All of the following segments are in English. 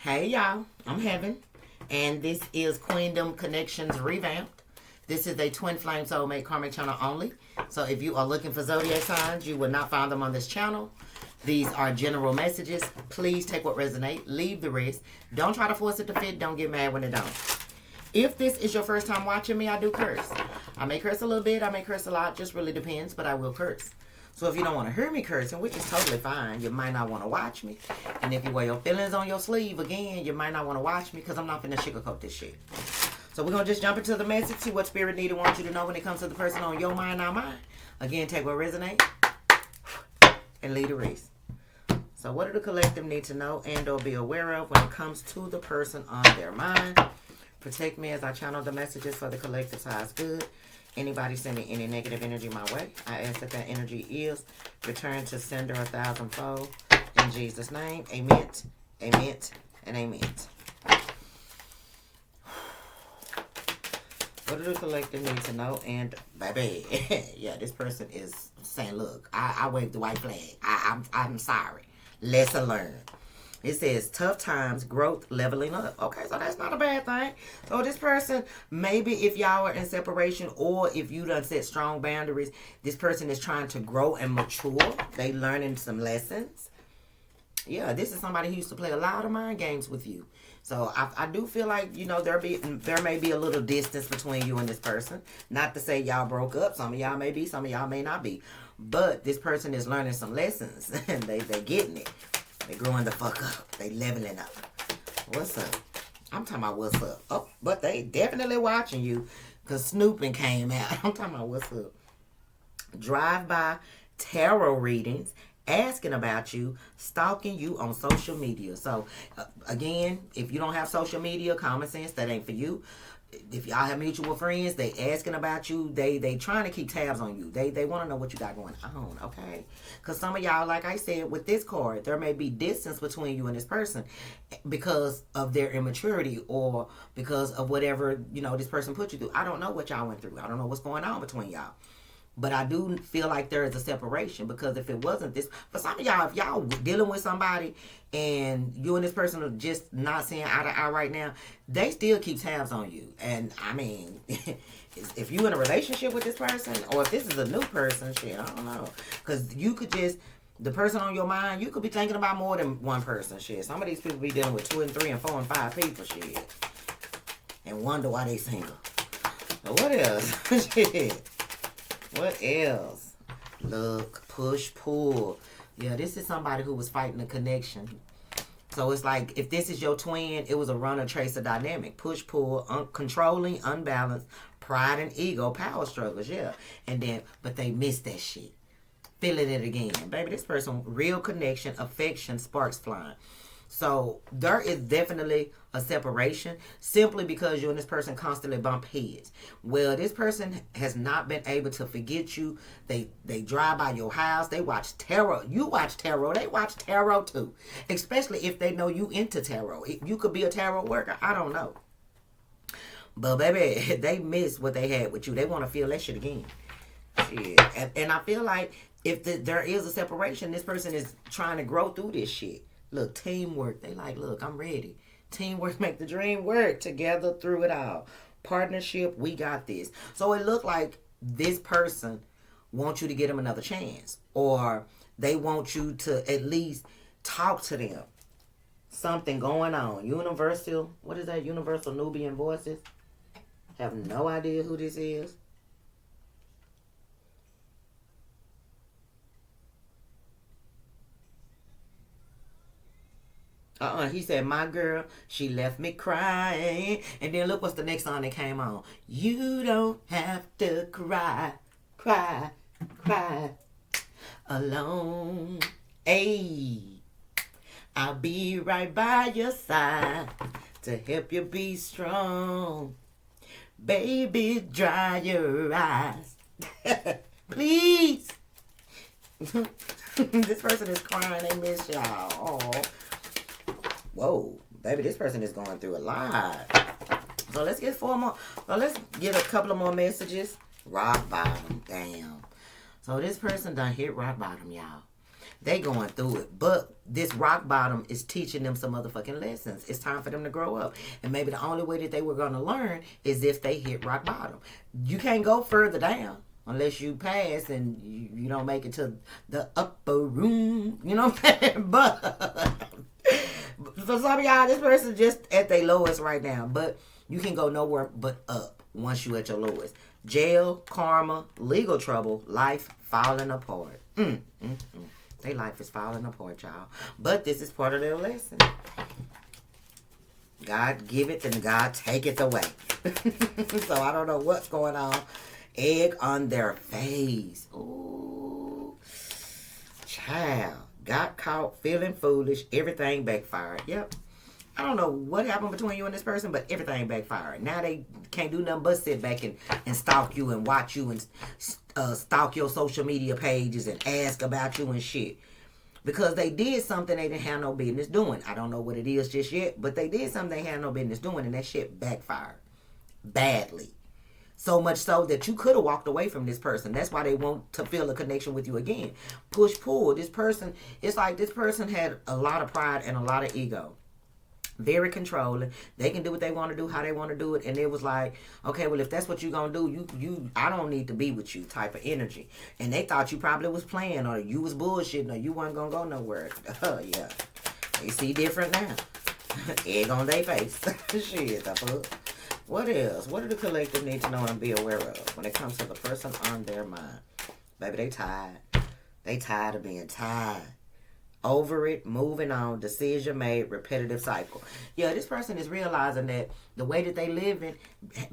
Hey y'all, I'm Heaven, and this is Queendom Connections Revamped. This is a twin flame soulmate karmic channel only. So if you are looking for zodiac signs, you will not find them on this channel. These are general messages. Please take what resonates, leave the rest. Don't try to force it to fit. Don't get mad when it don't. If this is your first time watching me, I do curse. I may curse a little bit, I may curse a lot, just really depends, but I will curse. So if you don't want to hear me cursing, which is totally fine, you might not want to watch me. And if you wear your feelings on your sleeve, again, you might not want to watch me because I'm not finna sugarcoat this shit. So we're going to just jump into the message, see what Spirit needed wants you to know when it comes to the person on your mind, not mine. Again, take what resonates and lead the rest. So what do the collective need to know and or be aware of when it comes to the person on their mind? Protect me as I channel the messages for the collective size good. Anybody sending any negative energy my way, I ask that that energy is returned to sender 1,000-fold. In Jesus' name, amen, amen, and amen. What do the collective need to know? And baby, yeah, this person is saying, look, I waved the white flag. I'm sorry. Lesson learned. It says tough times, growth, leveling up. Okay, so that's not a bad thing. So this person, maybe if y'all are in separation or if you done set strong boundaries, this person is trying to grow and mature. They learning some lessons. Yeah, this is somebody who used to play a lot of mind games with you. So I do feel like, you know, there may be a little distance between you and this person. Not to say y'all broke up. Some of y'all may be, some of y'all may not be. But this person is learning some lessons and they getting it. They growing the fuck up. They leveling up. What's up? I'm talking about what's up. Oh, but they definitely watching you because snooping came out. I'm talking about what's up. Drive-by tarot readings, asking about you, stalking you on social media. So, again, if you don't have social media, common sense, that ain't for you. If y'all have mutual friends, they asking about you. They trying to keep tabs on you. They want to know what you got going on, okay? Because some of y'all, like I said, with this card, there may be distance between you and this person because of their immaturity or because of whatever, you know, this person put you through. I don't know what y'all went through. I don't know what's going on between y'all. But I do feel like there is a separation because if it wasn't this, for some of y'all, if y'all dealing with somebody and you and this person are just not seeing eye to eye right now, they still keep tabs on you. And I mean, if you in a relationship with this person or if this is a new person, shit, I don't know. Because you could just, the person on your mind, you could be thinking about more than one person, shit. Some of these people be dealing with 2 and 3 and 4 and 5 people, shit. And wonder why they single. So what else? Shit. What else? Look, push, pull. Yeah, this is somebody who was fighting a connection. So it's like, if this is your twin, it was a runner tracer dynamic. Push, pull, controlling, unbalanced, pride and ego, power struggles, yeah. And then, but they missed that shit. Feeling it again. Baby, this person, real connection, affection, sparks flying. So there is definitely a separation simply because you and this person constantly bump heads. Well, this person has not been able to forget you. They drive by your house. They watch tarot. You watch tarot. They watch tarot too. Especially if they know you into tarot. You could be a tarot worker. I don't know. But baby, they miss what they had with you. They want to feel that shit again. Shit. And I feel like if there is a separation, this person is trying to grow through this shit. Look, teamwork. They like, look, I'm ready. Teamwork make the dream work. Together through it all. Partnership, we got this. So it looked like this person wants you to get them another chance. Or they want you to at least talk to them. Something going on. Universal, what is that? Universal Nubian Voices? Have no idea who this is. He said, my girl, she left me crying. And then look what's the next song that came on. You don't have to cry, cry, cry alone. Hey, I'll be right by your side to help you be strong. Baby, dry your eyes. Please. This person is crying. They miss y'all. Oh. Whoa, baby, this person is going through a lot. So let's get 4 more. So let's get a couple of more messages. Rock bottom, damn. So this person done hit rock bottom, y'all. They going through it. But this rock bottom is teaching them some motherfucking lessons. It's time for them to grow up. And maybe the only way that they were going to learn is if they hit rock bottom. You can't go further down unless you pass and you don't make it to the upper room. You know what I'm saying? But for some of y'all, this person just at their lowest right now. But you can go nowhere but up once you at your lowest. Jail, karma, legal trouble, life falling apart. Their life is falling apart, y'all. But this is part of their lesson. God give it and God take it away. So I don't know what's going on. Egg on their face. Ooh. Child. Got caught feeling foolish. Everything backfired. Yep. I don't know what happened between you and this person, but everything backfired. Now they can't do nothing but sit back and stalk you and watch you and stalk your social media pages and ask about you and shit. Because they did something they didn't have no business doing. I don't know what it is just yet, but they did something they had no business doing, and that shit backfired. Badly. So much so that you could have walked away from this person. That's why they want to feel a connection with you again. Push, pull. This person, it's like this person had a lot of pride and a lot of ego. Very controlling. They can do what they want to do, how they want to do it. And it was like, okay, well, if that's what you're going to do, I don't need to be with you type of energy. And they thought you probably was playing or you was bullshitting or you weren't going to go nowhere. Oh, yeah. They see different now. Egg on their face. Shit, the fuck. What else? What do the collective need to know and be aware of when it comes to the person on their mind? Baby, they tired. They tired of being tired. Over it, moving on, decision made, repetitive cycle. Yeah, this person is realizing that the way that they live in,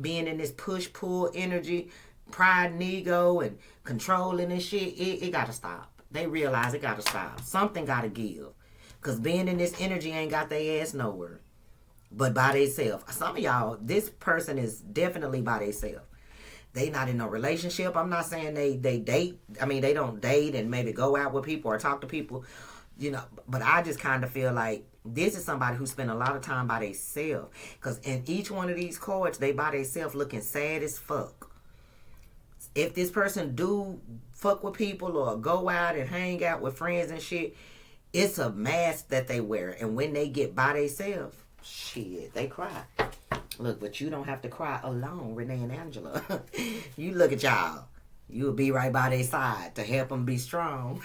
being in this push-pull energy, pride and ego and controlling and shit, it got to stop. They realize it got to stop. Something got to give. Because being in this energy ain't got their ass nowhere. But by themselves. Some of y'all, this person is definitely by themselves. They not in no relationship. I'm not saying they date. I mean, they don't date and maybe go out with people or talk to people. You know, but I just kind of feel like this is somebody who spent a lot of time by themselves. Because in each one of these cards, they by themselves looking sad as fuck. If this person do fuck with people or go out and hang out with friends and shit, it's a mask that they wear. And when they get by themselves, shit, they cry. Look, but you don't have to cry alone, Renee and Angela. You look at y'all. You'll be right by their side to help them be strong.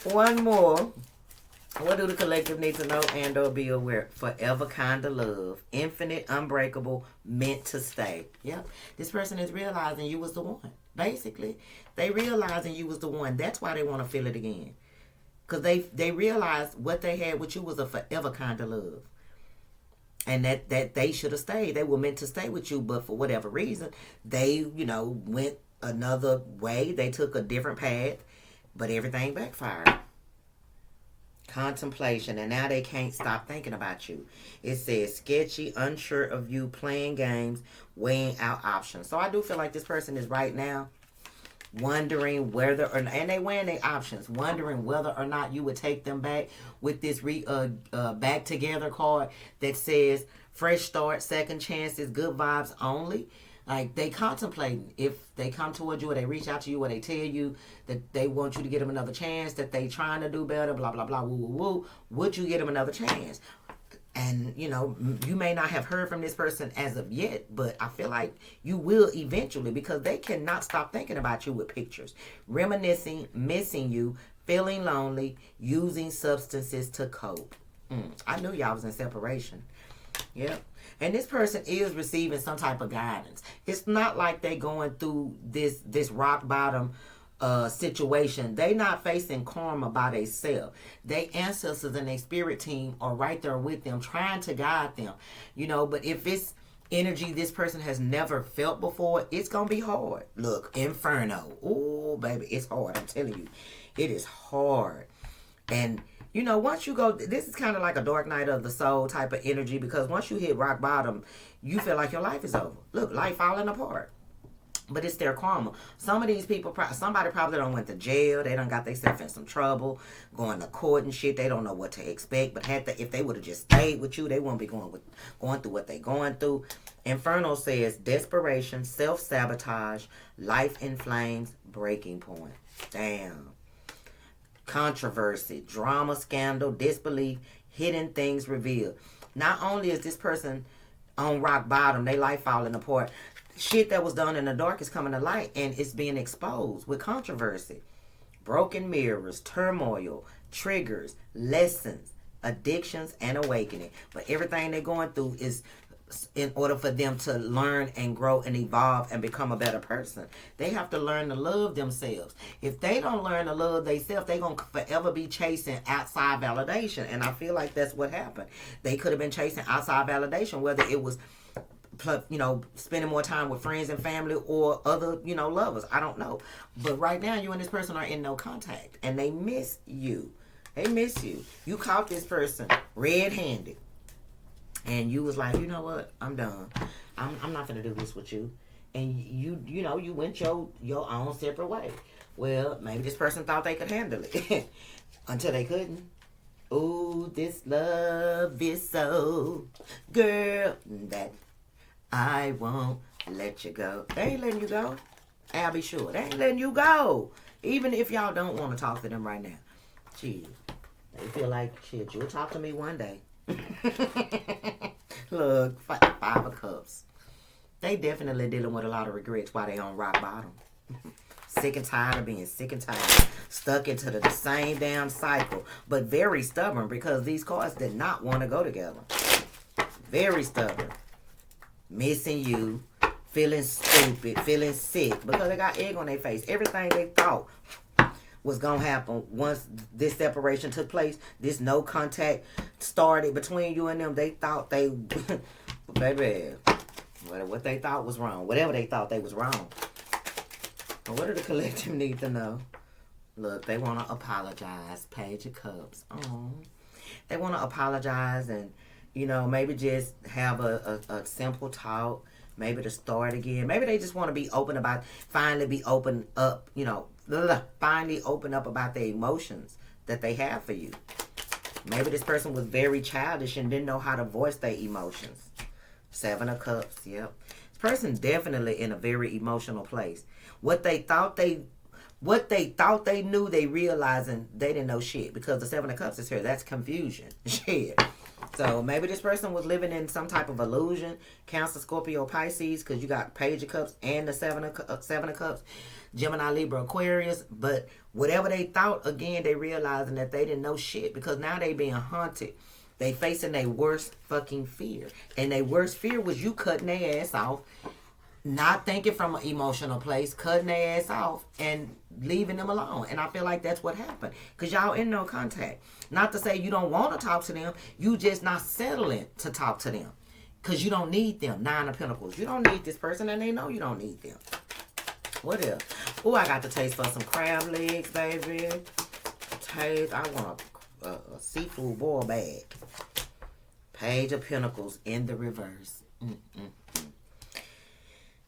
One more. What do the collective need to know and or be aware? Forever kind of love. Infinite, unbreakable, meant to stay. Yep. This person is realizing you was the one. Basically, they realizing you was the one. That's why they want to feel it again. Because they realized what they had with you was a forever kind of love. And that they should have stayed. They were meant to stay with you, but for whatever reason, they, went another way. They took a different path. But everything backfired. Contemplation. And now they can't stop thinking about you. It says sketchy, unsure of you, playing games, weighing out options. So I do feel like this person is right now wondering whether or not, and they weighing their options, wondering whether or not you would take them back with this back together card that says fresh start, second chances, good vibes only. Like, they contemplating if they come towards you or they reach out to you or they tell you that they want you to get them another chance, that they trying to do better, blah, blah, blah, woo, woo, woo. Would you get them another chance? And, you may not have heard from this person as of yet, but I feel like you will eventually because they cannot stop thinking about you with pictures. Reminiscing, missing you, feeling lonely, using substances to cope. I knew y'all was in separation. Yep. And this person is receiving some type of guidance. It's not like they going through this rock bottom situation. They not facing karma by themselves. They ancestors and their spirit team are right there with them, trying to guide them. But if it's energy this person has never felt before, it's gonna be hard. Look, Inferno. Ooh, baby, it's hard. I'm telling you, it is hard. And once you go, this is kind of like a dark night of the soul type of energy because once you hit rock bottom, you feel like your life is over. Look, life falling apart. But it's their karma. Some of these people, somebody probably done went to jail. They done got themselves in some trouble, going to court and shit. They don't know what to expect. But if they would have just stayed with you, they wouldn't be going through what they going through. Inferno says desperation, self-sabotage, life in flames, breaking point. Damn. Controversy, drama, scandal, disbelief, hidden things revealed. Not only is this person on rock bottom, they life falling apart, shit that was done in the dark is coming to light and it's being exposed with controversy. Broken mirrors, turmoil, triggers, lessons, addictions, and awakening. But everything they're going through is in order for them to learn and grow and evolve and become a better person. They have to learn to love themselves. If they don't learn to love themselves, they're going to forever be chasing outside validation. And I feel like that's what happened. They could have been chasing outside validation, whether it was, you know, spending more time with friends and family or other, you know, lovers. I don't know. But right now, you and this person are in no contact. And they miss you. They miss you. You caught this person red-handed. And you was like, you know what? I'm done. I'm not gonna do this with you. And you know, you went your own separate way. Well, maybe this person thought they could handle it until they couldn't. Ooh, this love is so, girl, that I won't let you go. They ain't letting you go. I'll be sure. They ain't letting you go. Even if y'all don't want to talk to them right now. Shit. They feel like, shit, you'll talk to me one day. Look, 5 of Cups. They definitely dealing with a lot of regrets while they on rock bottom. Sick and tired of being sick and tired. Stuck into the same damn cycle. But very stubborn because these cards did not want to go together. Very stubborn. Missing you. Feeling stupid. Feeling sick. Because they got egg on their face. Everything they thought was going to happen once this separation took place, this no contact started between you and them. They thought they, baby, what they thought was wrong. Whatever they thought they was wrong. But what do the collective need to know? Look, they want to apologize. Page of Cups. Oh, they want to apologize and, you know, maybe just have a simple talk. Maybe to start again. Maybe they just want to be open about, finally be open up, you know, finally open up about the emotions that they have for you. Maybe this person was very childish and didn't know how to voice their emotions. 7 of Cups, yep. This person definitely in a very emotional place. What they thought they knew, they realizing they didn't know shit because the 7 of Cups is here. That's confusion. Shit. So maybe this person was living in some type of illusion. Cancer, Scorpio, Pisces, because you got Page of Cups and the 7 of Cups. Gemini, Libra, Aquarius. But whatever they thought, again, they realizing that they didn't know shit because now they being haunted. They facing their worst fucking fear. And their worst fear was you cutting their ass off. Not thinking from an emotional place, cutting their ass off and leaving them alone. And I feel like that's what happened. Because y'all in no contact. Not to say you don't want to talk to them. You just not settling to talk to them. Because you don't need them. 9 of Pentacles. You don't need this person and they know you don't need them. What else? Oh, I got the taste for some crab legs, baby. Taste. I want a seafood boil bag. Page of Pentacles in the reverse.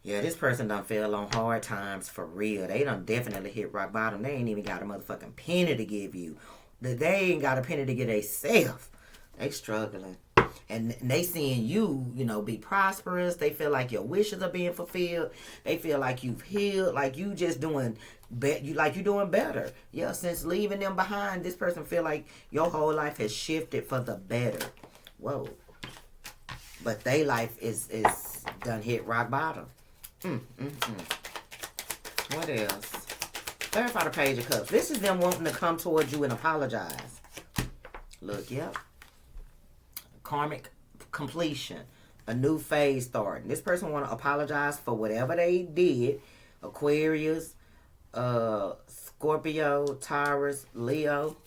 Yeah, this person done fell on hard times for real. They done definitely hit rock bottom. They ain't even got a motherfucking penny to give you. They ain't got a penny to give themselves. They struggling. And they seeing you, you know, be prosperous. They feel like your wishes are being fulfilled. They feel like you've healed. Like you just doing you doing better. Yeah, since leaving them behind, this person feel like your whole life has shifted for the better. Whoa. But they life is done hit rock bottom. What else? Clarify the Page of Cups. This is them wanting to come towards you and apologize. Look, yep. Karmic completion. A new phase starting. This person want to apologize for whatever they did. Aquarius, Scorpio, Taurus, Leo.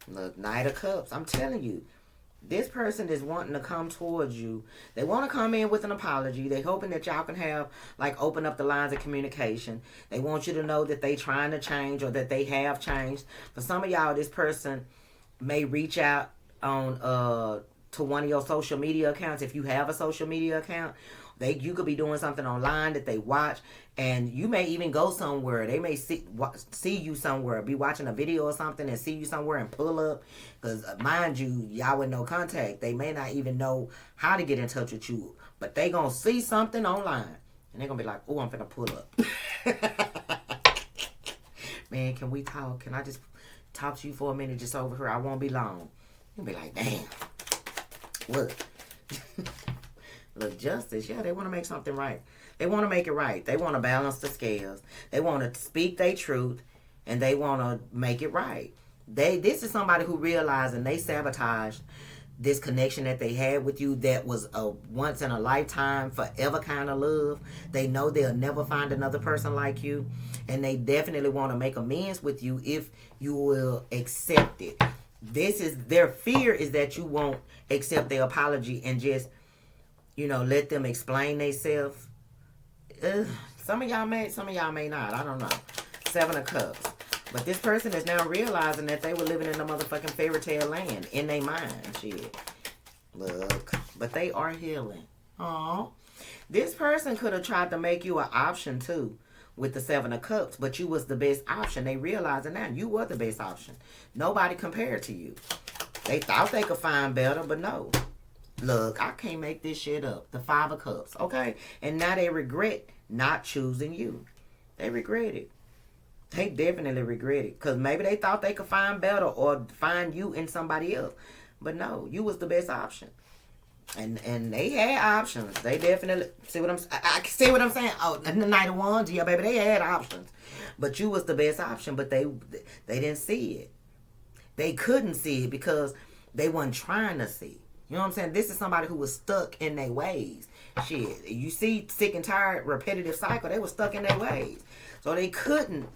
Look, Knight of Cups. I'm telling you. This person is wanting to come towards you. They want to come in with an apology. They hoping that y'all can have, like, open up the lines of communication. They want you to know that they trying to change or that they have changed. For some of y'all, this person may reach out on to one of your social media accounts. If you have a social media account, you could be doing something online that they watch, and you may even go somewhere. They may see you somewhere, be watching a video or something and see you somewhere and pull up. Because mind you, y'all with no contact, they may not even know how to get in touch with you. But they gonna see something online And they're going to be like, oh, I'm finna pull up. Man, can we talk? Can I just talk to you for a minute just over here? I won't be long. You'll be like, damn. Look. Look, justice. Yeah, they want to make something right. They want to make it right. They want to balance the scales. They want to speak their truth. And they want to make it right. This is somebody who realized and they sabotaged this connection that they had with you that was a once in a lifetime, forever kind of love. They know they'll never find another person like you. And they definitely want to make amends with you if you will accept it. Their fear is that you won't accept their apology and just, let them explain themselves. Some of y'all may, some of y'all may not. I don't know. 7 of Cups. But this person is now realizing that they were living in a motherfucking fairy tale land in their mind. Shit. Look. But they are healing. Aww. This person could have tried to make you an option too with the 7 of Cups. But you was the best option. They realizing now you were the best option. Nobody compared to you. They thought they could find better, but no. Look, I can't make this shit up. The 5 of Cups. Okay? And now they regret not choosing you. They regret it. They definitely regret it. Because maybe they thought they could find better or find you in somebody else. But no, you was the best option. And they had options. They definitely, see what I'm saying? Oh, the Knight of Wands, yeah, baby, they had options. But you was the best option, but they didn't see it. They couldn't see it because they weren't trying to see. You know what I'm saying? This is somebody who was stuck in their ways. Shit, you see, sick and tired, repetitive cycle, they were stuck in their ways. So they couldn't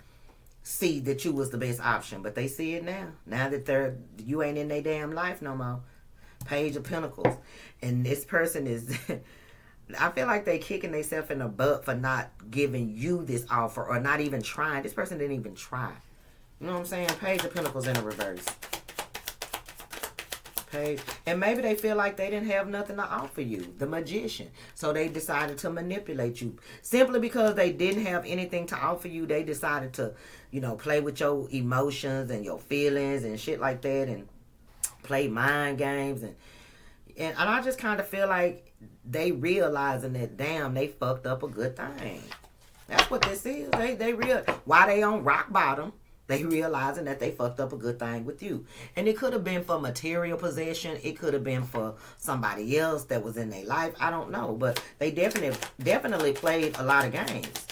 see that you was the best option, but they see it now. Now that you ain't in their damn life no more. Page of Pentacles. And this person is, I feel like they kicking themselves in the butt for not giving you this offer or not even trying. This person didn't even try. You know what I'm saying? Page of Pentacles in the reverse. Page. And maybe they feel like they didn't have nothing to offer you. The Magician. So they decided to manipulate you. Simply because they didn't have anything to offer you, they decided to, play with your emotions and your feelings and shit like that and play mind games. And I just kind of feel like they realizing that, damn, they fucked up a good thing. That's what this is. They real. Why they on rock bottom, they realizing that they fucked up a good thing with you. And it could have been for material possession. It could have been for somebody else that was in their life. I don't know. But they definitely played a lot of games.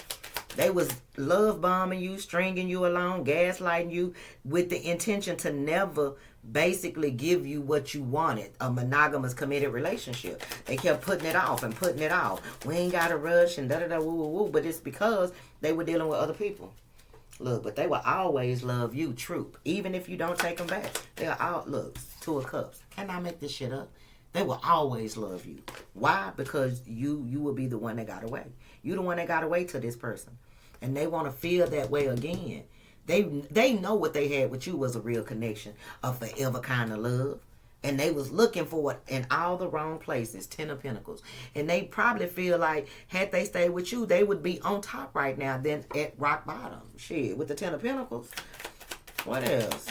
They was love bombing you, stringing you along, gaslighting you with the intention to never basically give you what you wanted, a monogamous committed relationship. They kept putting it off and putting it off. We ain't got to rush and da-da-da, woo-woo-woo. But it's because they were dealing with other people. Look, but they will always love you, truth. Even if you don't take them back. They'll look, 2 of Cups. Can I make this shit up? They will always love you. Why? Because you will be the one that got away. You the one that got away to this person. And they want to feel that way again. They know what they had with you was a real connection, a forever kind of love. And they was looking for it in all the wrong places. 10 of Pentacles. And they probably feel like had they stayed with you, they would be on top right now than at rock bottom. Shit, with the 10 of Pentacles. What else?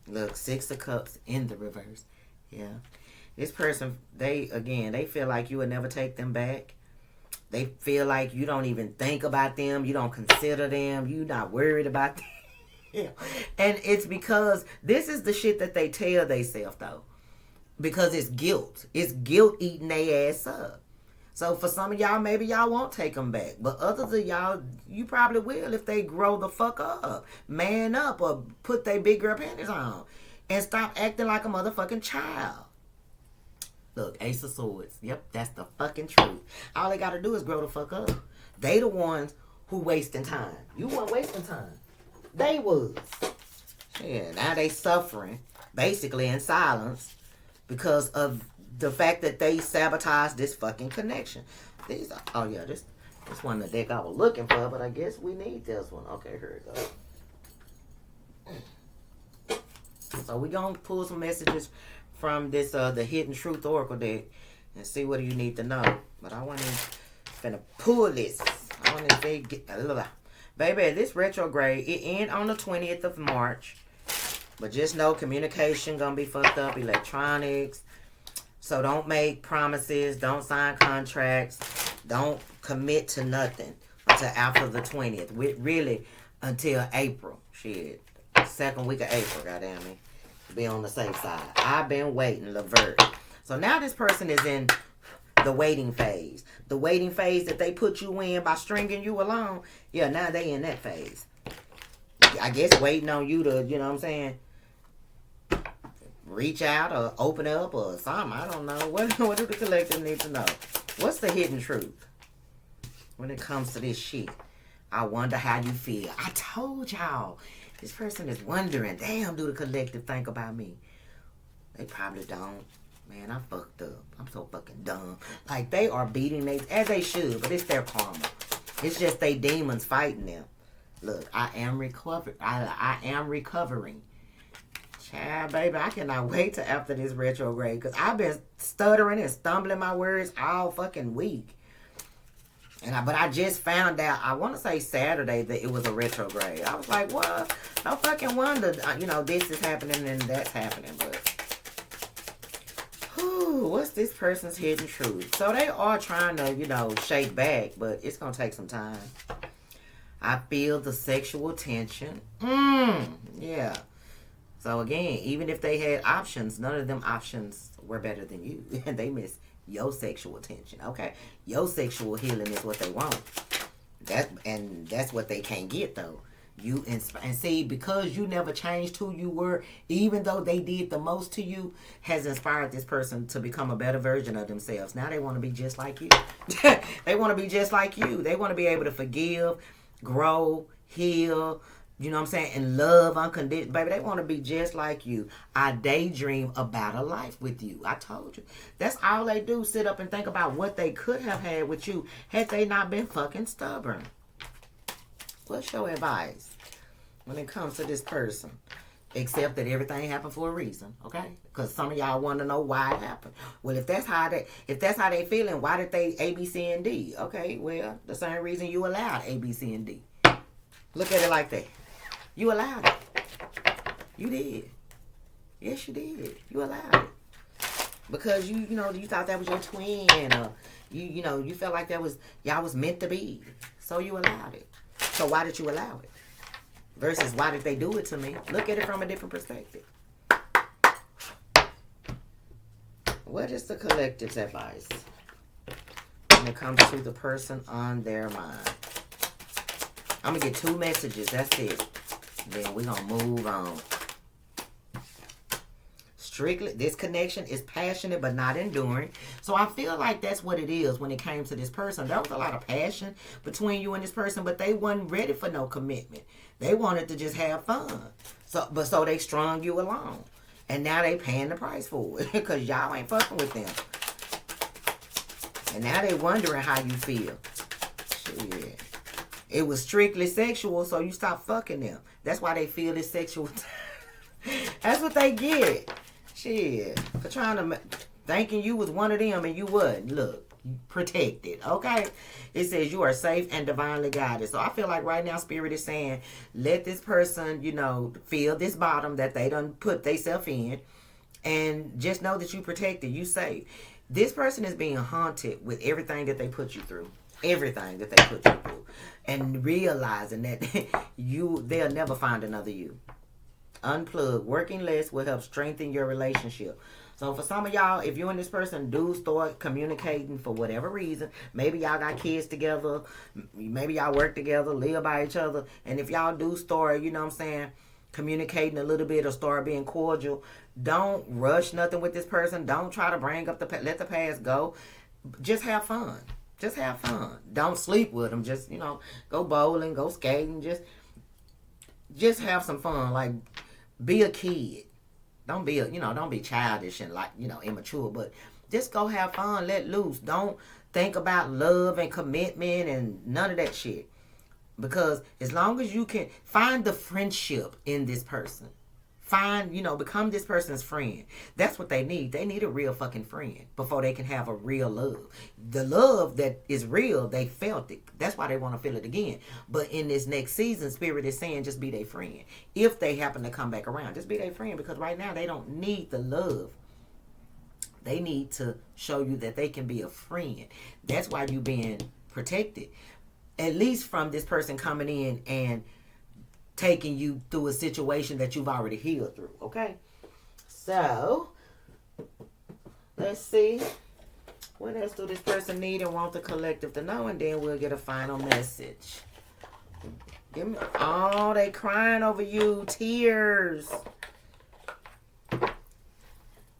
Look, 6 of Cups in the reverse. Yeah. This person, they feel like you would never take them back. They feel like you don't even think about them. You don't consider them. You're not worried about them. Yeah. And it's because this is the shit that they tell themselves, though. Because it's guilt. It's guilt eating their ass up. So for some of y'all, maybe y'all won't take them back. But others of y'all, you probably will if they grow the fuck up. Man up or put their big girl panties on. And stop acting like a motherfucking child. Look, Ace of Swords. Yep, that's the fucking truth. All they got to do is grow the fuck up. They the ones who wasting time. You weren't wasting time. They was. Yeah, now they suffering, basically in silence, because of the fact that they sabotaged this fucking connection. These are, oh yeah, this one the deck I was looking for, but I guess we need this one. Okay, here it goes. So we gonna pull some messages from this the Hidden Truth Oracle deck and see what you need to know. But I want to pull this. I want to say, baby, this retrograde, it end on the 20th of March. But just know communication gonna be fucked up. Electronics, So don't make promises. Don't sign contracts. Don't commit to nothing until after the 20th. Really, until April. Shit. Second week of April, goddamn me. Be on the safe side. I've been waiting, Levert. So now this person is in the waiting phase. The waiting phase that they put you in by stringing you along. Yeah, now they in that phase. I guess waiting on you to, you know what I'm saying, reach out or open up or something. I don't know. What do the collective need to know? What's the hidden truth when it comes to this shit? I wonder how you feel. I told y'all. This person is wondering, damn, do the collective think about me? They probably don't. Man, I fucked up. I'm so fucking dumb. Like, they are beating they, as they should, but it's their karma. It's just they demons fighting them. Look, I am recovering. Child, baby, I cannot wait till after this retrograde, because I've been stuttering and stumbling my words all fucking week. But I just found out, I want to say Saturday, that it was a retrograde. I was like, what? No fucking wonder, this is happening and that's happening. But, what's this person's hidden truth? So they are trying to, shake back, but it's going to take some time. I feel the sexual tension. Yeah. So again, even if they had options, none of them options were better than you. And they missed your sexual tension, okay? Your sexual healing is what they want. That's what they can't get, though. You and see, because you never changed who you were, even though they did the most to you, has inspired this person to become a better version of themselves. Now they want to be just like you. They want to be just like you. They want to be able to forgive, grow, heal, you know what I'm saying, and love unconditional. Baby, they want to be just like you. I daydream about a life with you. I told you. That's all they do, sit up and think about what they could have had with you had they not been fucking stubborn. What's your advice when it comes to this person? Except that everything happened for a reason, okay? Because some of y'all want to know why it happened. Well, if that's how they feeling, why did they A, B, C, and D? Okay, well, the same reason you allowed A, B, C, and D. Look at it like that. You allowed it. You did. Yes, you did. You allowed it. Because you thought that was your twin, or you felt like y'all was meant to be. So you allowed it. So why did you allow it? Versus why did they do it to me? Look at it from a different perspective. What is the collective's advice when it comes to the person on their mind? I'm going to get 2 messages. That's it. Then we're going to move on. Strictly, this connection is passionate but not enduring. So I feel like that's what it is when it came to this person. There was a lot of passion between you and this person, but they wasn't ready for no commitment. They wanted to just have fun. So they strung you along. And now they paying the price for it because y'all ain't fucking with them. And now they wondering how you feel. Shit. It was strictly sexual, so you stop fucking them. That's why they feel this sexual. That's what they get. Shit. For thinking you was one of them and you wasn't. Look, protected, okay? It says you are safe and divinely guided. So I feel like right now Spirit is saying, let this person, feel this bottom that they done put themselves in. And just know that you protected, you safe. This person is being haunted with everything that they put you through. Everything that they put you through. And realizing that they'll never find another you. Unplug. Working less will help strengthen your relationship. So for some of y'all, if you and this person do start communicating for whatever reason, maybe y'all got kids together, maybe y'all work together, live by each other, and if y'all do start, communicating a little bit or start being cordial, don't rush nothing with this person. Don't try to bring up let the past go. Just have fun. Just have fun. Don't sleep with them. Just, go bowling, go skating. Just have some fun. Like, be a kid. Don't be childish and immature, but just go have fun, let loose. Don't think about love and commitment and none of that shit. Because as long as you can find the friendship in this person, become this person's friend. That's what they need. They need a real fucking friend before they can have a real love. The love that is real, they felt it. That's why they want to feel it again. But in this next season, Spirit is saying just be their friend. If they happen to come back around, just be their friend, because right now they don't need the love They need to show you that they can be a friend. That's why you being protected. At least from this person coming in and taking you through a situation that you've already healed through. Okay? So, let's see. What else do this person need and want the collective to know? And then we'll get a final message. Give me. Oh, they crying over you. Tears.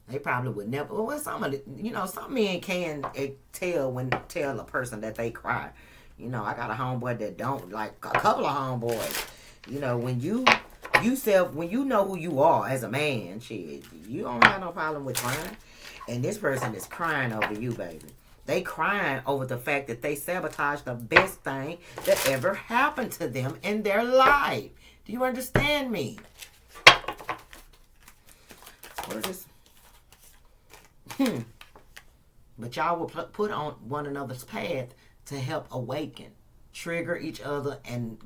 They probably would never. Well, some men can tell a person that they cry. You know, I got a homeboy that don't, like a couple of homeboys. You know, when you know who you are as a man, shit, you don't have no problem with crying. And this person is crying over you, baby. They crying over the fact that they sabotaged the best thing that ever happened to them in their life. Do you understand me? What is this? But y'all will put on one another's path to help awaken, trigger each other, and,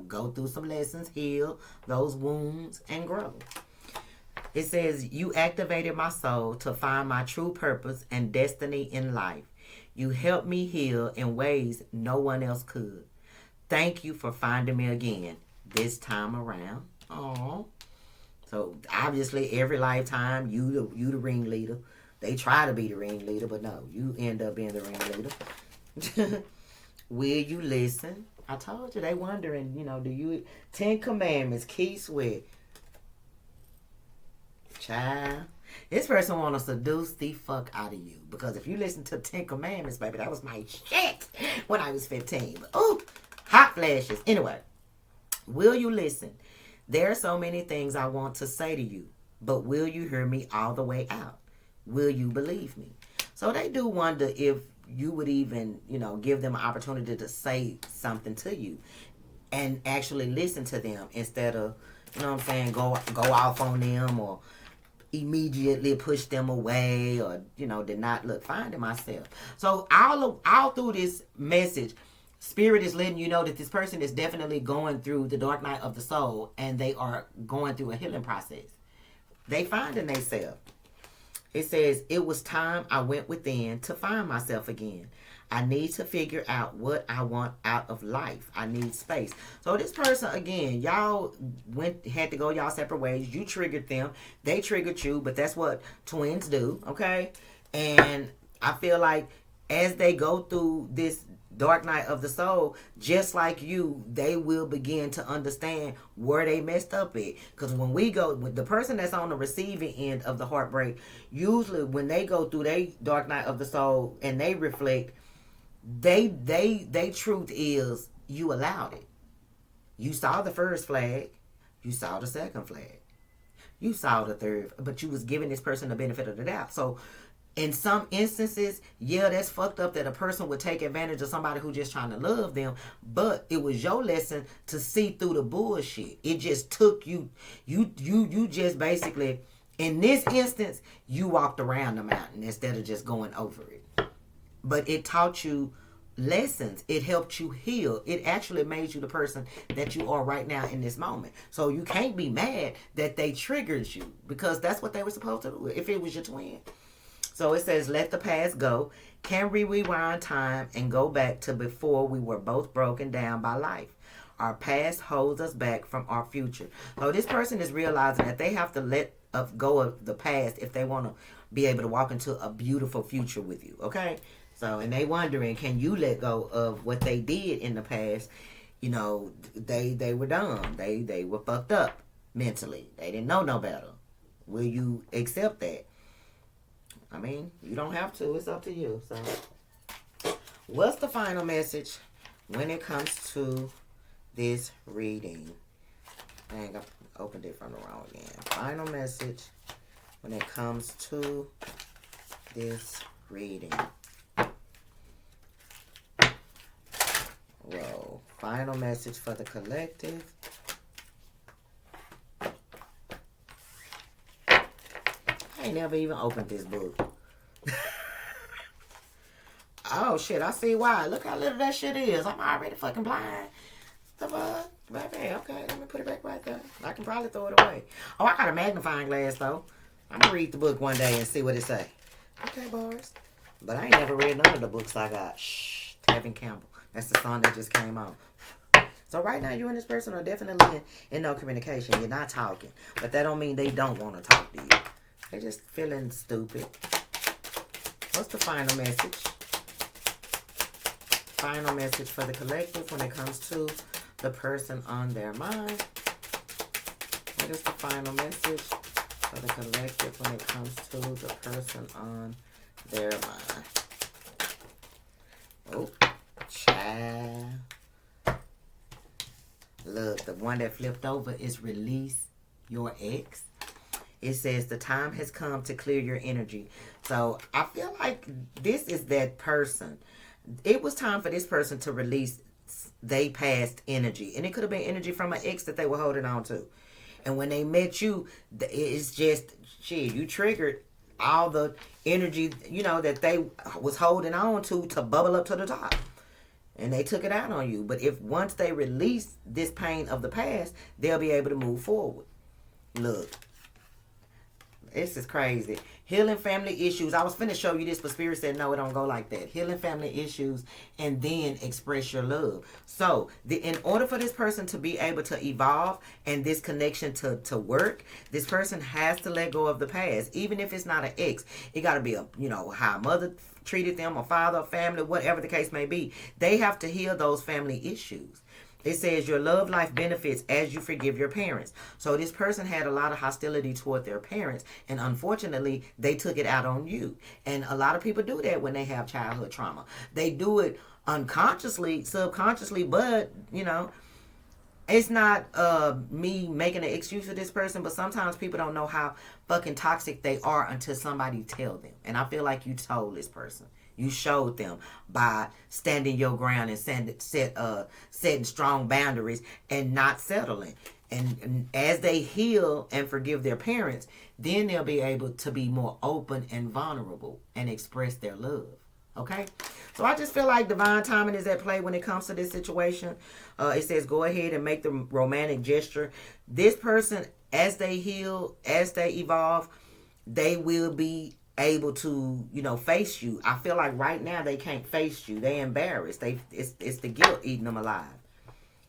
go through some lessons, heal those wounds, and grow. It says, you activated my soul to find my true purpose and destiny in life. You helped me heal in ways no one else could. Thank you for finding me again this time around. Aww. So, obviously, every lifetime, you the ringleader. They try to be the ringleader, but no, you end up being the ringleader. Will you listen? I told you, they wondering, do you... 10 Commandments, Key Sweat. Child, this person want to seduce the fuck out of you. Because if you listen to 10 Commandments, baby, that was my shit when I was 15. But, ooh, hot flashes. Anyway, will you listen? There are so many things I want to say to you, but will you hear me all the way out? Will you believe me? So they do wonder if you would even, give them an opportunity to say something to you and actually listen to them instead of, go off on them or immediately push them away or, did not look. Finding myself. So all through this message, Spirit is letting you know that this person is definitely going through the dark night of the soul and they are going through a healing process. They finding themselves. It says, it was time I went within to find myself again. I need to figure out what I want out of life. I need space. So this person, again, y'all had to go y'all separate ways. You triggered them. They triggered you, but that's what twins do, okay? And I feel like as they go through this dark night of the soul, just like you, they will begin to understand where they messed up at. Because when the person that's on the receiving end of the heartbreak, usually when they go through their dark night of the soul and they reflect, they truth is you allowed it. You saw the first flag, you saw the second flag, you saw the third, but you was giving this person the benefit of the doubt. So in some instances, yeah, that's fucked up that a person would take advantage of somebody who just trying to love them. But it was your lesson to see through the bullshit. It just took you just basically, in this instance, you walked around the mountain instead of just going over it. But it taught you lessons. It helped you heal. It actually made you the person that you are right now in this moment. So you can't be mad that they triggered you because that's what they were supposed to do if it was your twin. So it says, let the past go. Can we rewind time and go back to before we were both broken down by life? Our past holds us back from our future. So this person is realizing that they have to let go of the past if they want to be able to walk into a beautiful future with you, okay? So, and they wondering, can you let go of what they did in the past? They were dumb. They were fucked up mentally. They didn't know no better. Will you accept that? I mean, you don't have to. It's up to you. So, what's the final message when it comes to this reading? Dang, I opened it from the wrong again. Final message when it comes to this reading. Whoa. Final message for the collective. I ain't never even opened this book. Oh, shit. I see why. Look how little that shit is. I'm already fucking blind. The fuck? Baby, okay. Let me put it back right there. I can probably throw it away. Oh, I got a magnifying glass, though. I'm going to read the book one day and see what it say. Okay, bars. But I ain't never read none of the books I got. Shh, Tevin Campbell. That's the song that just came out. So right now, you and this person are definitely in no communication. You're not talking. But that don't mean they don't want to talk to you. They're just feeling stupid. What's the final message? Final message for the collective when it comes to the person on their mind. What is the final message for the collective when it comes to the person on their mind? Oh, child. Look, the one that flipped over is release your ex. It says the time has come to clear your energy. So I feel like this is that person. It was time for this person to release they past energy. And it could have been energy from an ex that they were holding on to. And when they met you, it's just, shit, you triggered all the energy, you know, that they was holding on to bubble up to the top. And they took it out on you. But if once they release this pain of the past, they'll be able to move forward. Look. This is crazy. Healing family issues. I was finna show you this, but Spirit said, no, it don't go like that. Healing family issues and then express your love. So, in order for this person to be able to evolve and this connection to work, this person has to let go of the past. Even if it's not an ex. It got to be, how a mother treated them, a father, a family, whatever the case may be. They have to heal those family issues. It says your love life benefits as you forgive your parents. So this person had a lot of hostility toward their parents. And unfortunately, they took it out on you. And a lot of people do that when they have childhood trauma. They do it unconsciously, subconsciously, but, it's not me making an excuse for this person, but sometimes people don't know how fucking toxic they are until somebody tell them. And I feel like you told this person. You showed them by standing your ground and setting strong boundaries and not settling. And as they heal and forgive their parents, then they'll be able to be more open and vulnerable and express their love. Okay? So I just feel like divine timing is at play when it comes to this situation. It says go ahead and make the romantic gesture. This person, as they heal, as they evolve, they will be able to, face you. I feel like right now they can't face you. They embarrassed. It's the guilt eating them alive.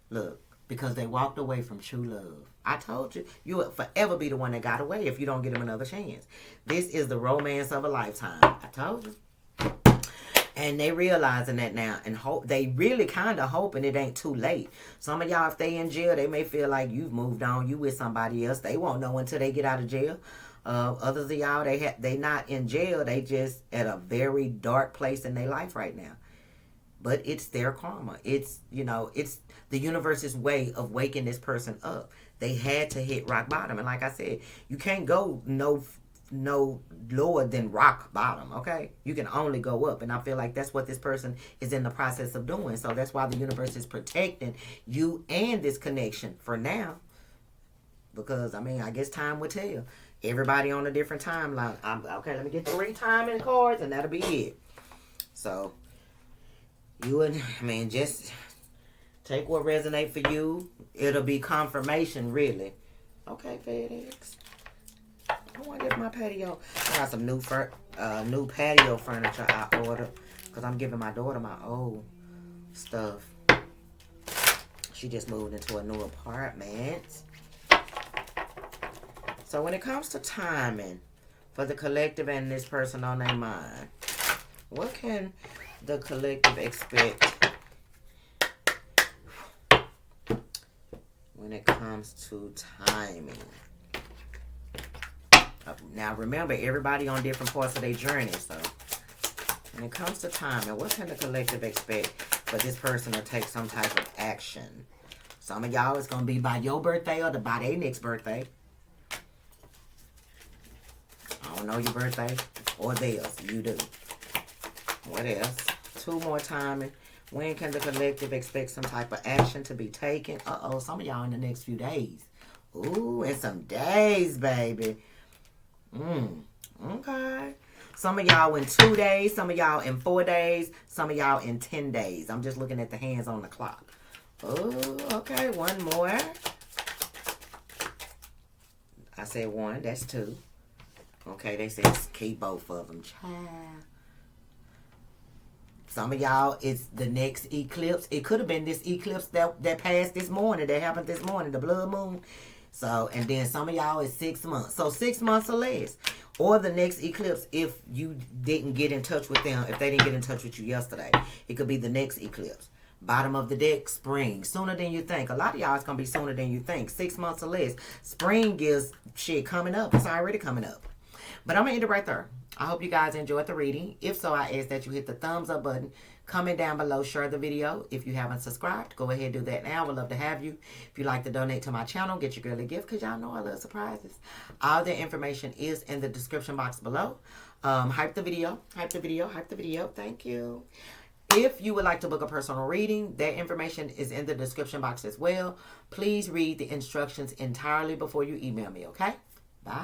Look, because they walked away from true love. I told you, you will forever be the one that got away if you don't give them another chance. This is the romance of a lifetime. I told you. And they realizing that now, and hope they really kind of hoping it ain't too late. Some of y'all, if they in jail, they may feel like you've moved on. You with somebody else. They won't know until they get out of jail. Others of y'all, they not in jail. They just at a very dark place in their life right now. But it's their karma. It's it's the universe's way of waking this person up. They had to hit rock bottom, and like I said, you can't go no lower than rock bottom. Okay, you can only go up, and I feel like that's what this person is in the process of doing. So that's why the universe is protecting you and this connection for now. Because I guess time will tell. Everybody on a different timeline. Okay, let me get 3 timing cards and that'll be it. So, just take what resonates for you. It'll be confirmation, really. Okay, FedEx. I wonder if my patio... I got some new patio furniture I ordered. Because I'm giving my daughter my old stuff. She just moved into a new apartment. So when it comes to timing for the collective and this person on their mind, what can the collective expect when it comes to timing? Now remember, everybody on different parts of their journey. So when it comes to timing, what can the collective expect for this person to take some type of action? Some of y'all, it's going to be by your birthday or by their next birthday. I don't know your birthday or theirs. You do. What else? 2 more timing. When can the collective expect some type of action to be taken? Some of y'all in the next few days. Ooh, in some days, baby. Okay. Some of y'all in 2 days. Some of y'all in 4 days. Some of y'all in 10 days. I'm just looking at the hands on the clock. Oh, okay. 1 more. I said 1. That's 2. Okay, they said keep both of them. Child. Some of y'all, it's the next eclipse. It could have been this eclipse that passed this morning, that happened this morning, the blood moon. So, and then some of y'all is 6 months. So 6 months or less. Or the next eclipse if you didn't get in touch with them, if they didn't get in touch with you yesterday. It could be the next eclipse. Bottom of the deck, spring. Sooner than you think. A lot of y'all, it's going to be sooner than you think. 6 months or less. Spring is shit coming up. It's already coming up. But I'm going to end it right there. I hope you guys enjoyed the reading. If so, I ask that you hit the thumbs up button. Comment down below. Share the video. If you haven't subscribed, go ahead and do that now. We'd love to have you. If you'd like to donate to my channel, get your girl a gift because y'all know I love surprises. All the information is in the description box below. Hype the video. Hype the video. Hype the video. Thank you. If you would like to book a personal reading, that information is in the description box as well. Please read the instructions entirely before you email me, okay? Bye.